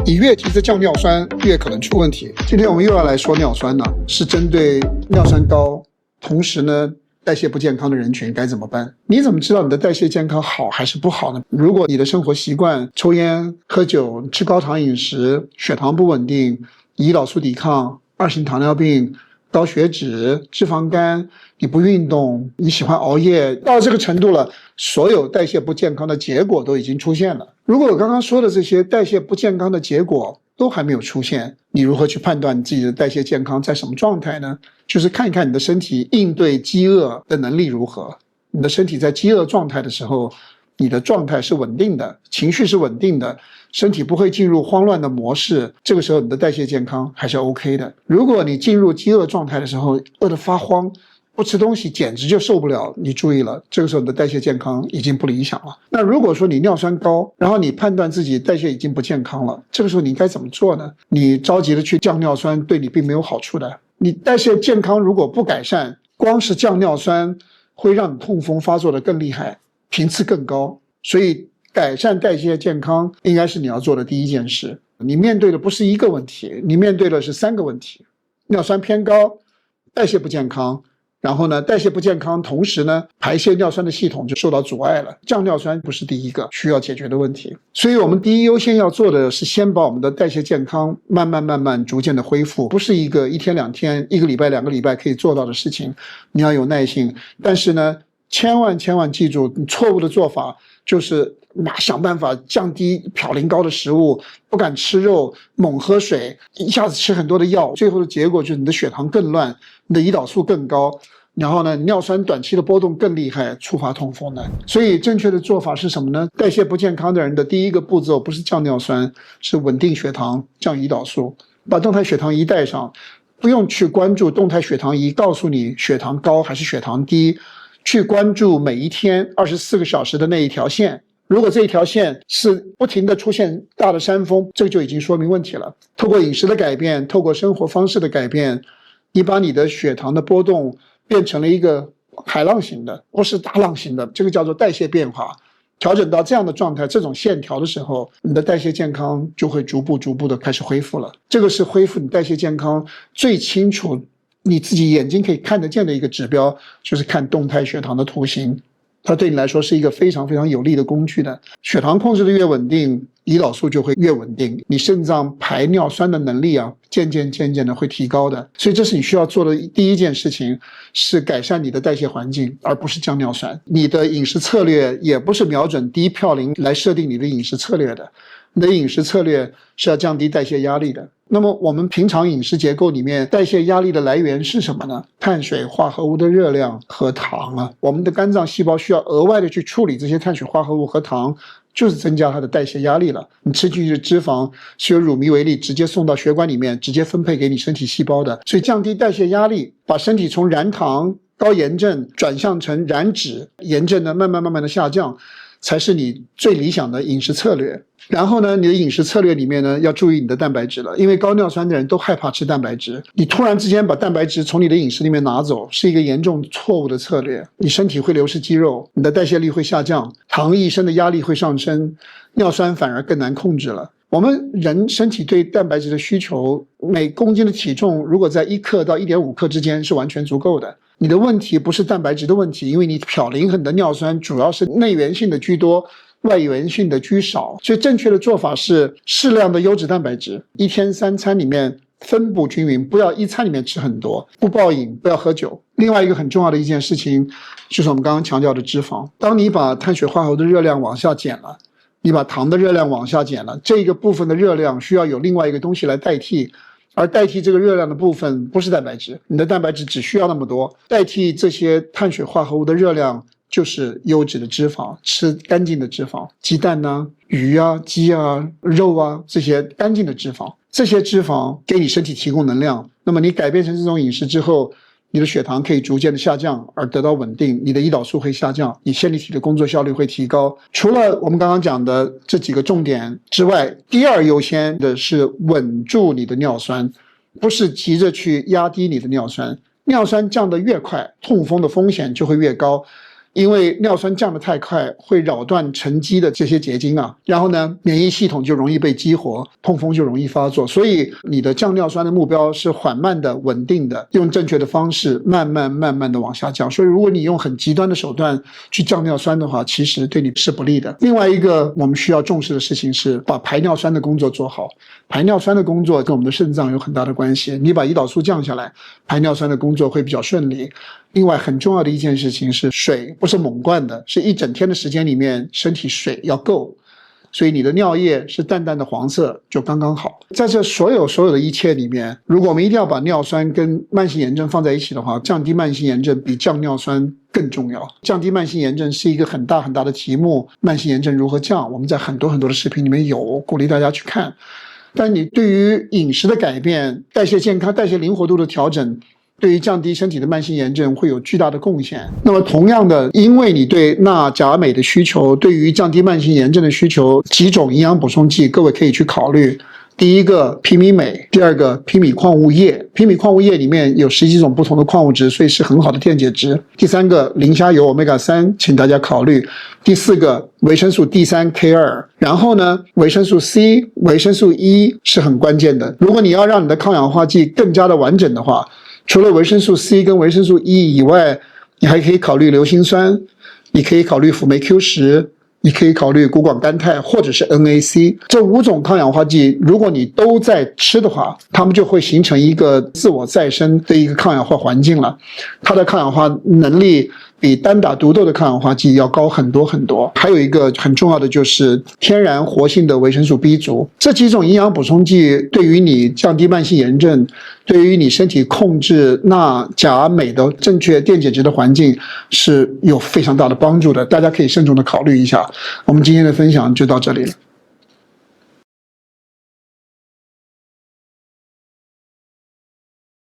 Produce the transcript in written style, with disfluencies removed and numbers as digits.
你越急着降尿酸，越可能出问题。今天我们又要来说尿酸了，是针对尿酸高，同时呢代谢不健康的人群该怎么办？你怎么知道你的代谢健康好还是不好呢？如果你的生活习惯抽烟、喝酒、吃高糖饮食，血糖不稳定，胰岛素抵抗、二型糖尿病、高血脂、脂肪肝，你不运动，你喜欢熬夜，到这个程度了，所有代谢不健康的结果都已经出现了。如果我刚刚说的这些代谢不健康的结果都还没有出现，你如何去判断你自己的代谢健康在什么状态呢？就是看一看你的身体应对饥饿的能力如何。你的身体在饥饿状态的时候，你的状态是稳定的，情绪是稳定的，身体不会进入慌乱的模式，这个时候你的代谢健康还是 OK 的。如果你进入饥饿状态的时候，饿得发慌，不吃东西简直就受不了，你注意了，这个时候你的代谢健康已经不理想了。那如果说你尿酸高，然后你判断自己代谢已经不健康了，这个时候你该怎么做呢？你着急的去降尿酸对你并没有好处的。你代谢健康如果不改善，光是降尿酸会让你痛风发作的更厉害，频次更高。所以改善代谢健康应该是你要做的第一件事。你面对的不是一个问题，你面对的是3个问题：尿酸偏高，代谢不健康，然后呢，代谢不健康，同时呢，排泄尿酸的系统就受到阻碍了。降尿酸不是第一个需要解决的问题，所以我们第一优先要做的是先把我们的代谢健康慢慢逐渐的恢复，不是一个1天2天、1个礼拜2个礼拜可以做到的事情，你要有耐性。但是呢，千万记住，你错误的做法就是想办法降低嘌呤高的食物，不敢吃肉，猛喝水，一下子吃很多的药，最后的结果就是你的血糖更乱，你的胰岛素更高，然后呢，尿酸短期的波动更厉害，触发痛风的。所以正确的做法是什么呢？代谢不健康的人的第一个步骤不是降尿酸，是稳定血糖，降胰岛素，把动态血糖仪带上，不用去关注动态血糖仪告诉你血糖高还是血糖低，去关注每一天24个小时的那一条线。如果这一条线是不停的出现大的山峰，这个就已经说明问题了。透过饮食的改变，透过生活方式的改变，你把你的血糖的波动变成了一个海浪型的，不是大浪型的，这个叫做代谢变化。调整到这样的状态，这种线条的时候，你的代谢健康就会逐步的开始恢复了。这个是恢复你代谢健康最清楚，你自己眼睛可以看得见的一个指标，就是看动态血糖的图形。它对你来说是一个非常有利的工具的。血糖控制的越稳定，胰岛素就会越稳定，你肾脏排尿酸的能力渐渐的会提高的。所以这是你需要做的第一件事情，是改善你的代谢环境，而不是降尿酸。你的饮食策略也不是瞄准低嘌呤来设定你的饮食策略的，你的饮食策略是要降低代谢压力的。那么我们平常饮食结构里面，代谢压力的来源是什么呢？碳水化合物的热量和糖我们的肝脏细胞需要额外的去处理这些碳水化合物和糖，就是增加它的代谢压力了。你吃进去的脂肪是由乳糜为例直接送到血管里面，直接分配给你身体细胞的。所以降低代谢压力，把身体从燃糖高炎症转向成燃脂，炎症呢慢慢的下降，才是你最理想的饮食策略。然后呢，你的饮食策略里面呢，要注意你的蛋白质了，因为高尿酸的人都害怕吃蛋白质。你突然之间把蛋白质从你的饮食里面拿走，是一个严重错误的策略。你身体会流失肌肉，你的代谢率会下降，糖一升的压力会上升，尿酸反而更难控制了。我们人身体对蛋白质的需求，每公斤的体重如果在1克到 1.5 克之间是完全足够的。你的问题不是蛋白质的问题，因为你嘌呤和你的尿酸主要是内源性的居多，外源性的居少。所以正确的做法是适量的优质蛋白质，一天3餐里面分布均匀，不要一餐里面吃很多，不暴饮，不要喝酒。另外一个很重要的一件事情，就是我们刚刚强调的脂肪。当你把碳水化合物的热量往下减了，你把糖的热量往下减了，这个部分的热量需要有另外一个东西来代替，而代替这个热量的部分不是蛋白质，你的蛋白质只需要那么多，代替这些碳水化合物的热量就是优质的脂肪，吃干净的脂肪，鸡蛋鱼鸡肉这些干净的脂肪，这些脂肪给你身体提供能量。那么你改变成这种饮食之后，你的血糖可以逐渐的下降而得到稳定，你的胰岛素会下降，你线粒体的工作效率会提高。除了我们刚刚讲的这几个重点之外，第二优先的是稳住你的尿酸，不是急着去压低你的尿酸。尿酸降得越快，痛风的风险就会越高。因为尿酸降得太快，会扰断沉积的这些结晶啊，然后呢，免疫系统就容易被激活，痛风就容易发作。所以你的降尿酸的目标是缓慢的、稳定的，用正确的方式慢慢的往下降。所以如果你用很极端的手段去降尿酸的话，其实对你是不利的。另外一个我们需要重视的事情是把排尿酸的工作做好。排尿酸的工作跟我们的肾脏有很大的关系，你把胰岛素降下来，排尿酸的工作会比较顺利。另外很重要的一件事情是，水不是猛灌的，是一整天的时间里面身体水要够，所以你的尿液是淡淡的黄色就刚刚好。在这所有的一切里面，如果我们一定要把尿酸跟慢性炎症放在一起的话，降低慢性炎症比降尿酸更重要。降低慢性炎症是一个很大的题目，慢性炎症如何降，我们在很多的视频里面有，鼓励大家去看。但你对于饮食的改变、代谢健康、代谢灵活度的调整，对于降低身体的慢性炎症会有巨大的贡献。那么同样的，因为你对钠、钾、镁的需求，对于降低慢性炎症的需求，几种营养补充剂各位可以去考虑。第一个皮米镁，第二个皮米矿物液。皮米矿物液里面有10几种不同的矿物质，所以是很好的电解质。第三个磷虾油 Omega-3， 请大家考虑。第四个维生素 D3K2， 然后呢，维生素 C、维生素 E 是很关键的。如果你要让你的抗氧化剂更加的完整的话，除了维生素 C 跟维生素 E 以外，你还可以考虑硫辛酸，你可以考虑辅酶 Q10，你可以考虑谷胱甘肽或者是 NAC。 这5种抗氧化剂如果你都在吃的话，它们就会形成一个自我再生的一个抗氧化环境了，它的抗氧化能力比单打独斗的抗氧化剂要高很多。还有一个很重要的就是天然活性的维生素 B 族。这几种营养补充剂对于你降低慢性炎症，对于你身体控制钠、钾、镁的正确电解质的环境是有非常大的帮助的，大家可以慎重的考虑一下。我们今天的分享就到这里了。